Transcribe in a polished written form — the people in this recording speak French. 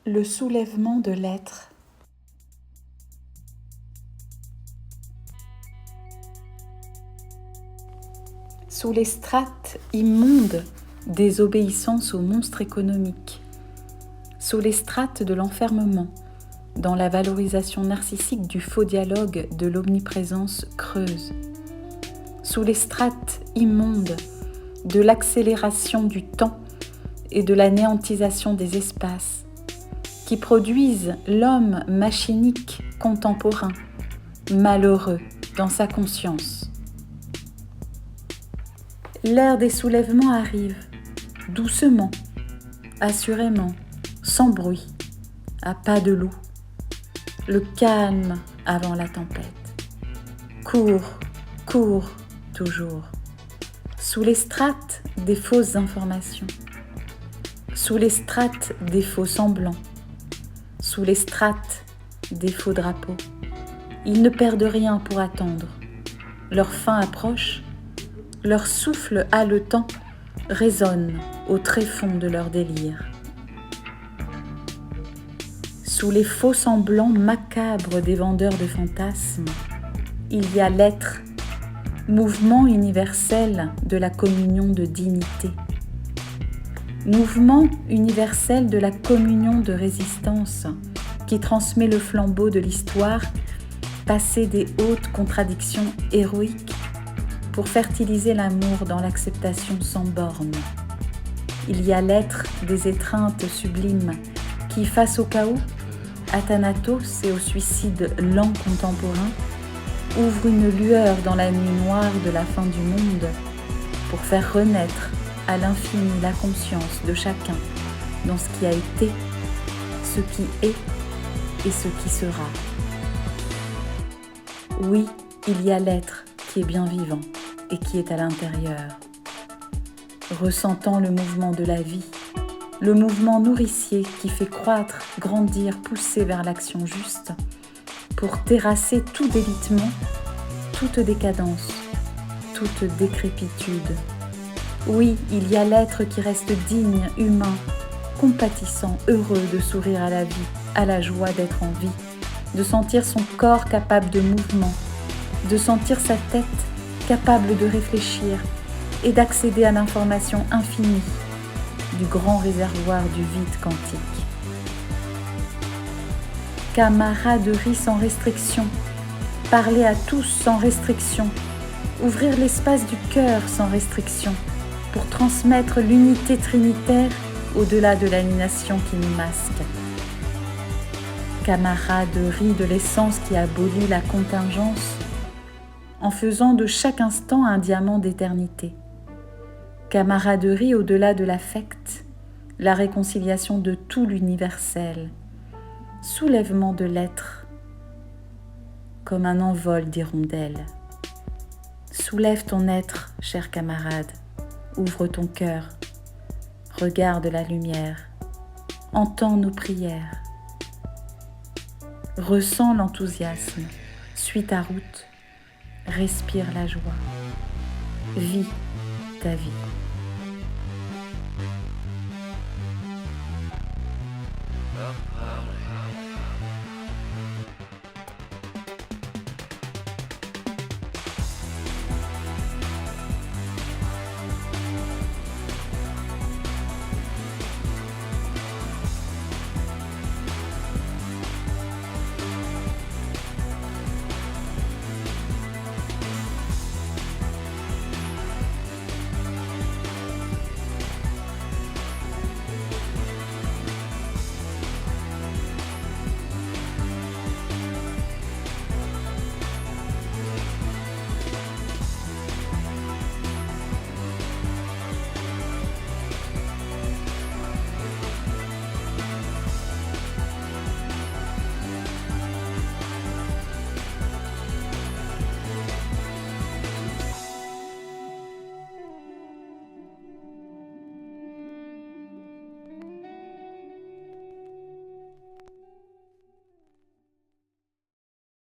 Le soulèvement de l'être. Sous les strates immondes des obéissances aux monstres économiques, sous les strates de l'enfermement, dans la valorisation narcissique du faux dialogue de l'omniprésence creuse, sous les strates immondes de l'accélération du temps et de la néantisation des espaces, qui produisent l'homme machinique contemporain, malheureux dans sa conscience. L'ère des soulèvements arrive, doucement, assurément, sans bruit, à pas de loup, le calme avant la tempête. Cours, toujours, sous les strates des fausses informations, sous les strates des faux semblants, sous les strates des faux drapeaux. Ils ne perdent rien pour attendre. Leur fin approche, leur souffle haletant résonne au tréfonds de leur délire. Sous les faux semblants macabres des vendeurs de fantasmes, il y a l'être, mouvement universel de la communion de dignité. Mouvement universel de la communion de résistance qui transmet le flambeau de l'histoire passée des hautes contradictions héroïques pour fertiliser l'amour dans l'acceptation sans bornes. Il y a l'être des étreintes sublimes qui, face au chaos, à Thanatos et au suicide lent contemporain, ouvre une lueur dans la nuit noire de la fin du monde pour faire renaître à l'infini la conscience de chacun dans ce qui a été, ce qui est et ce qui sera. Oui, il y a l'être qui est bien vivant et qui est à l'intérieur, ressentant le mouvement de la vie, le mouvement nourricier qui fait croître, grandir, pousser vers l'action juste, pour terrasser tout délitement, toute décadence, toute décrépitude. Oui, il y a l'être qui reste digne, humain, compatissant, heureux de sourire à la vie, à la joie d'être en vie, de sentir son corps capable de mouvement, de sentir sa tête capable de réfléchir et d'accéder à l'information infinie du grand réservoir du vide quantique. Camaraderie sans restriction, parler à tous sans restriction, ouvrir l'espace du cœur sans restriction, pour transmettre l'unité trinitaire au-delà de l'aliénation qui nous masque. Camaraderie de l'essence qui abolit la contingence, en faisant de chaque instant un diamant d'éternité. Camaraderie au-delà de l'affect, la réconciliation de tout l'universel, soulèvement de l'être, comme un envol d'hirondelles. Soulève ton être, cher camarade, ouvre ton cœur, regarde la lumière, entends nos prières, ressens l'enthousiasme, suis ta route, respire la joie, vis ta vie.